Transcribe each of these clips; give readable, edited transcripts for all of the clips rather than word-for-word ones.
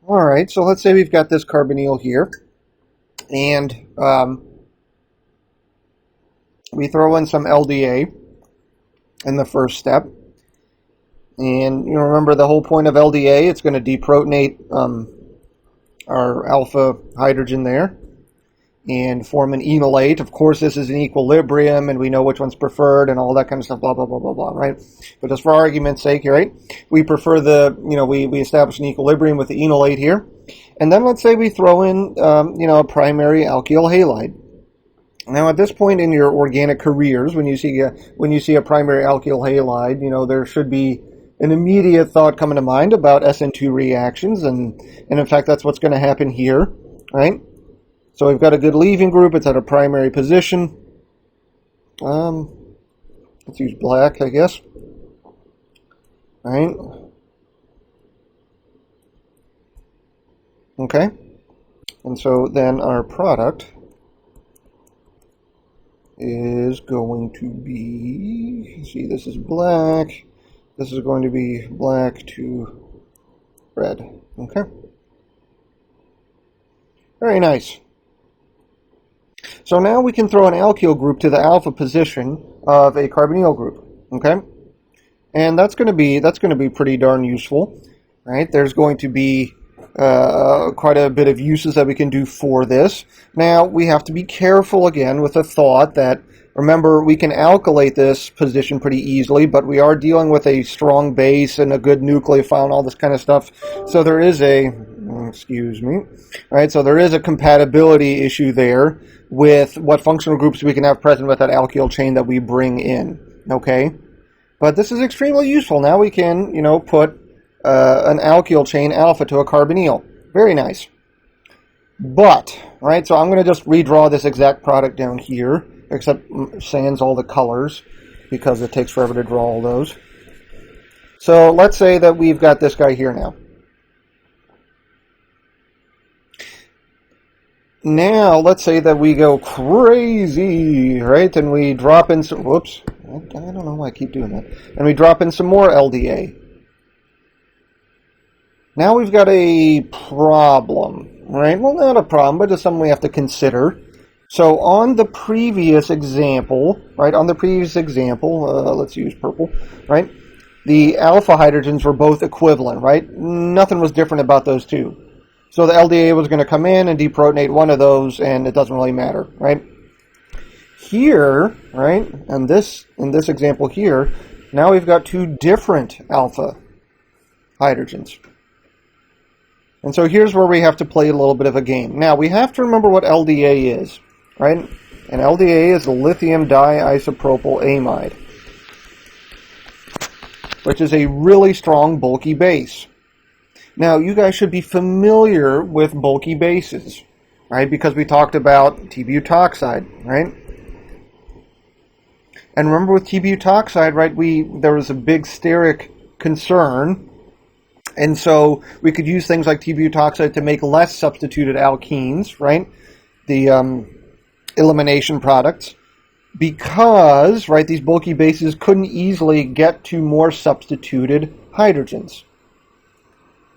All right, so let's say we've got this carbonyl here, and we throw in some LDA in the first step. And you remember the whole point of LDA, it's going to deprotonate our alpha hydrogen there and form an enolate. Of course, this is an equilibrium, and we know which one's preferred and all that kind of stuff, blah, blah, blah, blah, blah, right? But just for argument's sake, right, we prefer we establish an equilibrium with the enolate here. And then let's say we throw in, a primary alkyl halide. Now, at this point in your organic careers, when you see a primary alkyl halide, there should be an immediate thought coming to mind about SN2 reactions, and in fact, that's what's going to happen here, right? So we've got a good leaving group. It's at a primary position. Let's use black, I guess. All right. Okay. And so then our product is going to be, see, this is black. This is going to be black to red. Okay. Very nice. So now we can throw an alkyl group to the alpha position of a carbonyl group. Okay. And that's going to be pretty darn useful, right? There's going to be quite a bit of uses that we can do for this. Now, we have to be careful again with the thought that, remember, we can alkylate this position pretty easily, but we are dealing with a strong base and a good nucleophile and all this kind of stuff. So there is so there is a compatibility issue there with what functional groups we can have present with that alkyl chain that we bring in, okay? But this is extremely useful. Now we can, put an alkyl chain alpha to a carbonyl. Very nice. But, right, so I'm going to just redraw this exact product down here, except sans all the colors, because it takes forever to draw all those. So let's say that we've got this guy here now. Now, let's say that we go crazy, right, and we drop in some, whoops, I don't know why I keep doing that, and we drop in some more LDA. Now we've got a problem, right? Well, not a problem, but just something we have to consider. So on the previous example, right, let's use purple, right? The alpha hydrogens were both equivalent, right? Nothing was different about those two. So the LDA was going to come in and deprotonate one of those, and it doesn't really matter, right? Here, right, and in this example here, now we've got two different alpha hydrogens. And so here's where we have to play a little bit of a game. Now, we have to remember what LDA is, right? And LDA is the lithium diisopropyl amide, which is a really strong bulky base. Now, you guys should be familiar with bulky bases, right? Because we talked about T-butoxide, right? And remember with T-butoxide, right, there was a big steric concern. And so we could use things like T-butoxide to make less substituted alkenes, right? The elimination products. Because, right, these bulky bases couldn't easily get to more substituted hydrogens.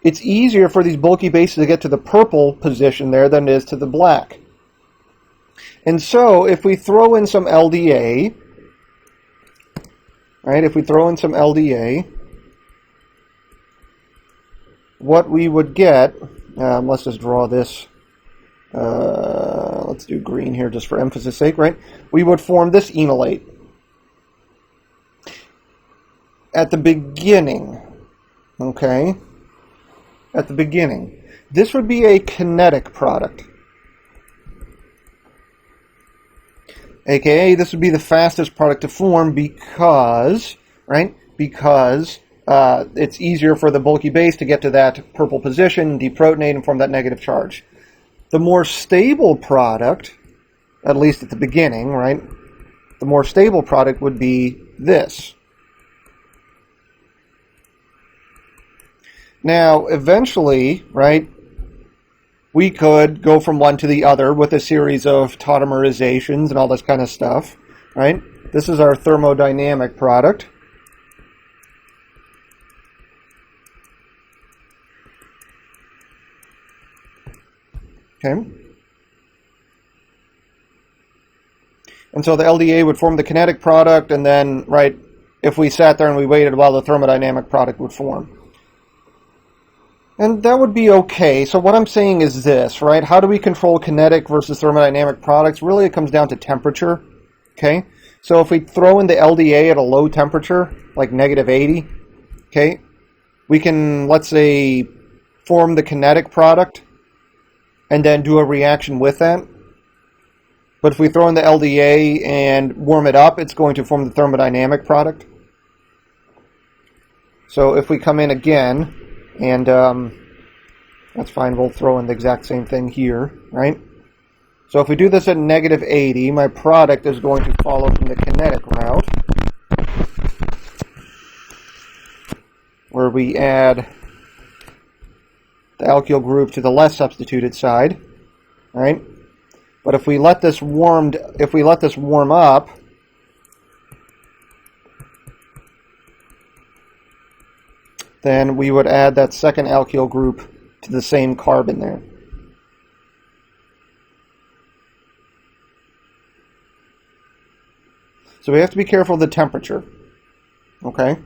It's easier for these bulky bases to get to the purple position there than it is to the black. And so if we throw in some LDA, right, what we would get, let's just draw this, let's do green here just for emphasis sake, right? We would form this enolate at the beginning, okay? At the beginning. This would be a kinetic product. AKA, this would be the fastest product to form because, right, it's easier for the bulky base to get to that purple position, deprotonate, and form that negative charge. The more stable product, at least at the beginning, right, the more stable product would be this. Now, eventually, right, we could go from one to the other with a series of tautomerizations and all this kind of stuff, right? This is our thermodynamic product. Okay. And so the LDA would form the kinetic product, and then, right, if we sat there and we waited a while, the thermodynamic product would form. And that would be okay. So what I'm saying is this, right? How do we control kinetic versus thermodynamic products? Really, it comes down to temperature, okay? So if we throw in the LDA at a low temperature, like -80, okay, we can, let's say, form the kinetic product and then do a reaction with that. But if we throw in the LDA and warm it up, it's going to form the thermodynamic product. So if we come in again, and that's fine, we'll throw in the exact same thing here, right? So if we do this at -80, my product is going to follow from the kinetic route, where we add the alkyl group to the less substituted side, right? But if we let this warm up, then we would add that second alkyl group to the same carbon there. So we have to be careful of the temperature, okay?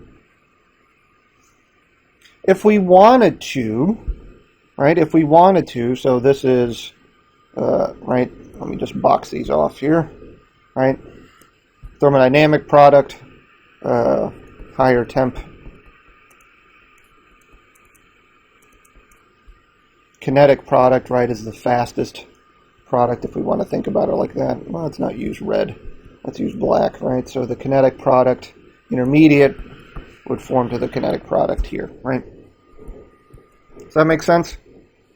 If we wanted to, right, so this is, right, let me just box these off here, right? Thermodynamic product, higher temp. Kinetic product, right, is the fastest product if we want to think about it like that. Well, let's not use red. Let's use black, right? So the kinetic product, intermediate, would form to the kinetic product here, right? Does that make sense?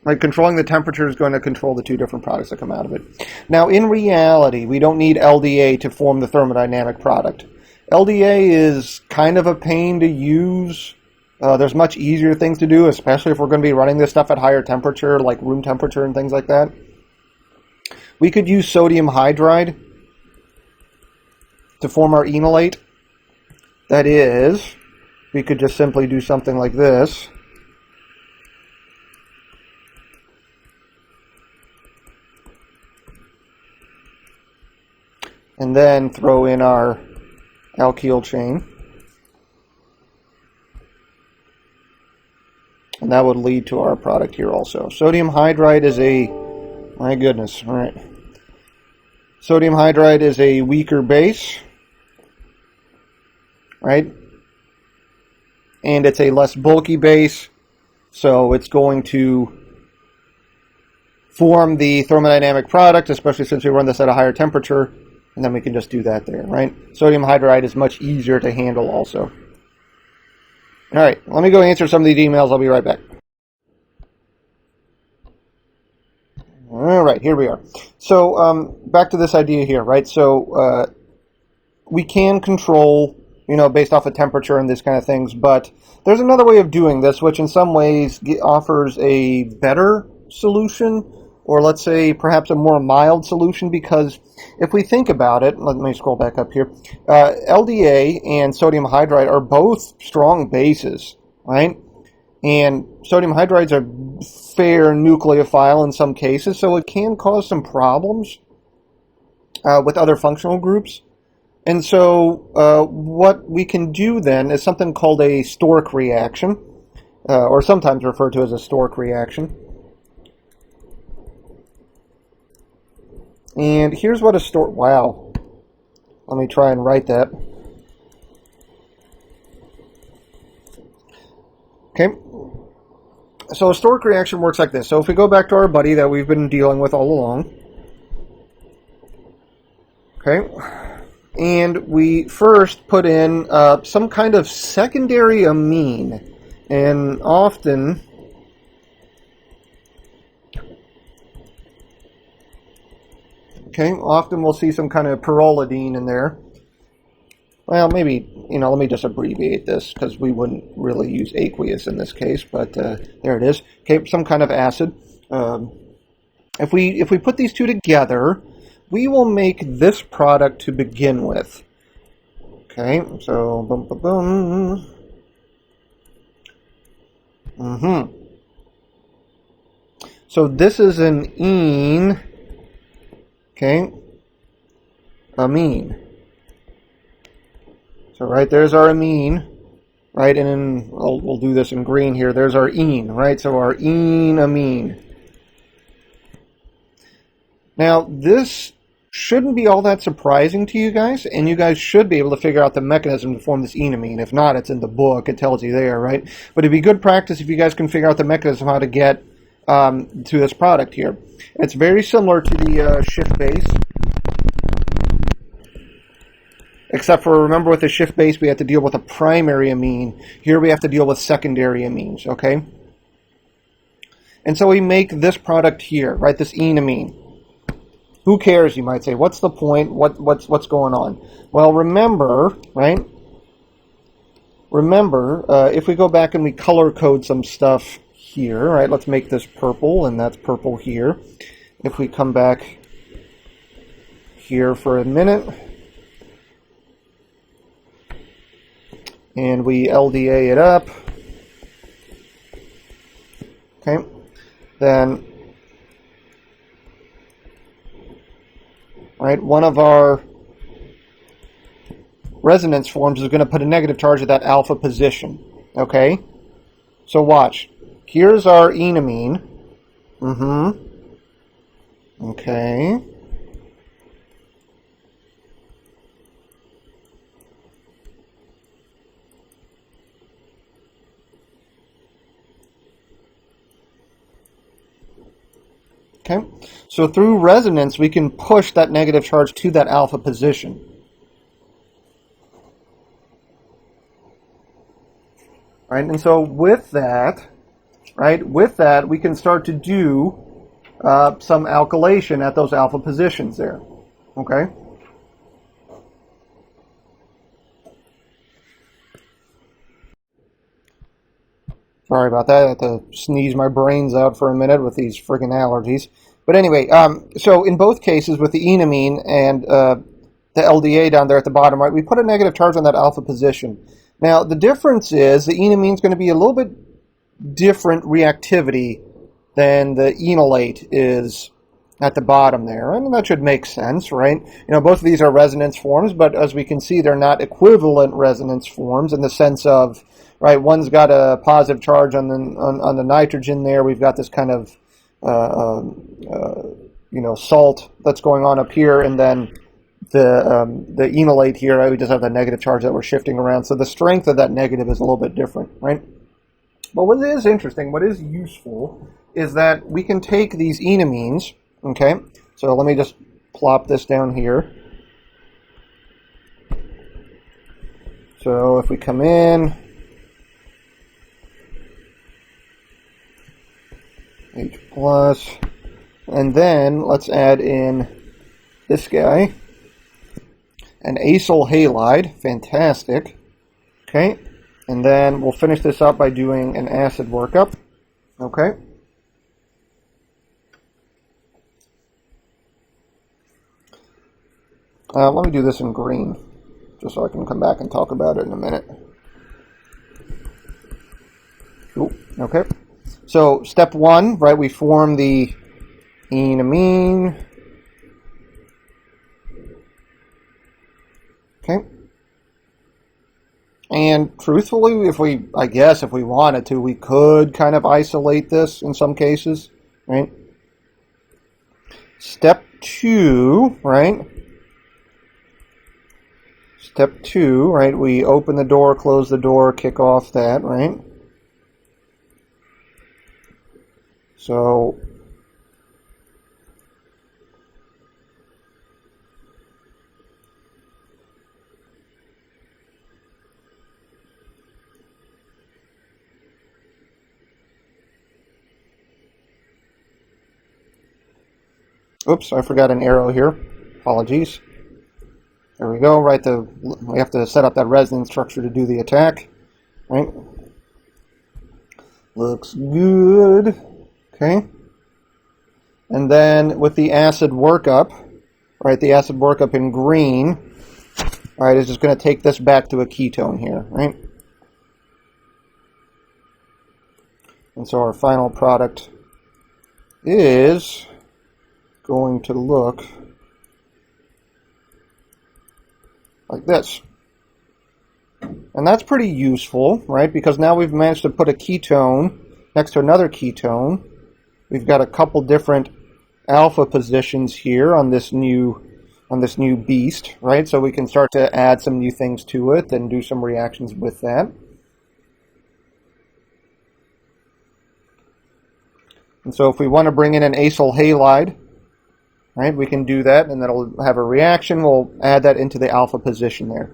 Like, controlling the temperature is going to control the two different products that come out of it. Now, in reality, we don't need LDA to form the thermodynamic product. LDA is kind of a pain to use. There's much easier things to do, especially if we're going to be running this stuff at higher temperature, like room temperature and things like that. We could use sodium hydride to form our enolate. That is, we could just simply do something like this. And then throw in our alkyl chain. And that would lead to our product here also. Sodium hydride is a, my goodness, all right. Sodium hydride is a weaker base, right? And it's a less bulky base, so it's going to form the thermodynamic product, especially since we run this at a higher temperature, and then we can just do that there, right? Sodium hydride is much easier to handle also. All right, let me go answer some of these emails. I'll be right back. All right, here we are. So back to this idea here, right? So we can control, based off of temperature and this kind of things, but there's another way of doing this, which in some ways offers a better solution, or let's say perhaps a more mild solution, because if we think about it, let me scroll back up here, LDA and sodium hydride are both strong bases, right? And sodium hydride's a fair nucleophile in some cases, so it can cause some problems with other functional groups. And so what we can do then is something called a Stork reaction, or sometimes referred to as a Stork reaction. And here's what a Stork... Wow. Let me try and write that. Okay. So a Stork reaction works like this. So if we go back to our buddy that we've been dealing with all along. Okay. And we first put in some kind of secondary amine. And often... Okay, often we'll see some kind of pyrrolidine in there. Well, maybe, let me just abbreviate this because we wouldn't really use aqueous in this case, but there it is. Okay, some kind of acid. If we put these two together, we will make this product to begin with. Okay, so boom, boom, boom. So this is an ene, okay, amine. So right there's our amine, right, and then we'll do this in green here. There's our ene, right? So our enamine. Now this shouldn't be all that surprising to you guys, and you guys should be able to figure out the mechanism to form this enamine. If not, it's in the book. It tells you there, right? But it'd be good practice if you guys can figure out the mechanism how to get to this product here. It's very similar to the shift base, except for, remember, with the shift base we have to deal with a primary amine. Here we have to deal with secondary amines, okay? And so we make this product here, right, this enamine. Who cares, you might say? What's the point? What's going on? Well, remember, right? Remember, if we go back and we color code some stuff here, right? Let's make this purple, and that's purple here. If we come back here for a minute, and we LDA it up, okay, then, right, one of our resonance forms is going to put a negative charge at that alpha position, okay? So watch. Here's our enamine. Okay. Okay, so through resonance, we can push that negative charge to that alpha position. Right, and so with that, right, we can start to do some alkylation at those alpha positions there. Okay. Sorry about that. I had to sneeze my brains out for a minute with these friggin' allergies. But anyway, so in both cases with the enamine and the LDA down there at the bottom, right, we put a negative charge on that alpha position. Now, the difference is the enamine is going to be a little bit different reactivity than the enolate is at the bottom there. And that should make sense, right? You know, both of these are resonance forms, but as we can see, they're not equivalent resonance forms in the sense of, right, one's got a positive charge on the nitrogen there. We've got this kind of, you know, salt that's going on up here, and then the enolate here, right, we just have that negative charge that we're shifting around. So the strength of that negative is a little bit different, right? But what is interesting, what is useful, is that we can take these enamines, okay? So let me just plop this down here. So if we come in, H plus, and then let's add in this guy, an acyl halide, fantastic, okay, and then we'll finish this up by doing an acid workup, okay. Let me do this in green, just so I can come back and talk about it in a minute. Cool, okay. So step one, right, we form the enamine. Okay. And truthfully, if we wanted to, we could kind of isolate this in some cases, right? Step two, right? Step two, right, we open the door, close the door, kick off that, right? So oops, I forgot an arrow here. Apologies. There we go, right, we have to set up that resonance structure to do the attack, right? Looks good, okay? And then with the acid workup, right, the acid workup in green, all right, is just going to take this back to a ketone here, right? And so our final product is going to look like this. And that's pretty useful, right? Because now we've managed to put a ketone next to another ketone. We've got a couple different alpha positions here on this new beast, right? So we can start to add some new things to it and do some reactions with that. And so if we want to bring in an acyl halide, right, we can do that, and that'll have a reaction. We'll add that into the alpha position there.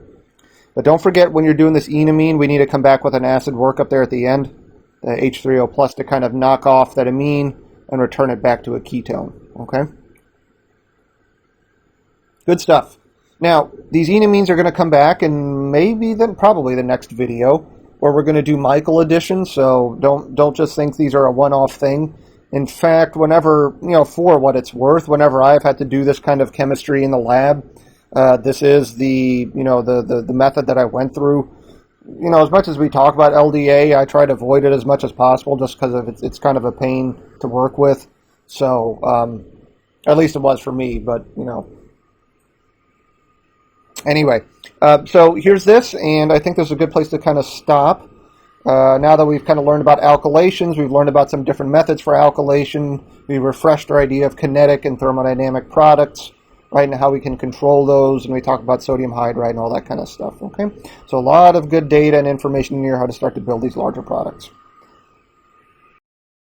But don't forget, when you're doing this enamine, we need to come back with an acid workup there at the end, the H3O plus, to kind of knock off that amine and return it back to a ketone. Okay? Good stuff. Now, these enamines are going to come back, and probably the next video, where we're going to do Michael additions. So don't just think these are a one-off thing. In fact, whenever, for what it's worth, whenever I've had to do this kind of chemistry in the lab, this is the method that I went through. As much as we talk about LDA, I try to avoid it as much as possible, just because it's kind of a pain to work with. So, at least it was for me. But anyway, so here's this, and I think this is a good place to kind of stop. Now that we've kind of learned about alkylations, we've learned about some different methods for alkylation. We refreshed our idea of kinetic and thermodynamic products, right, and how we can control those, and we talk about sodium hydride and all that kind of stuff, okay? So a lot of good data and information here how to start to build these larger products.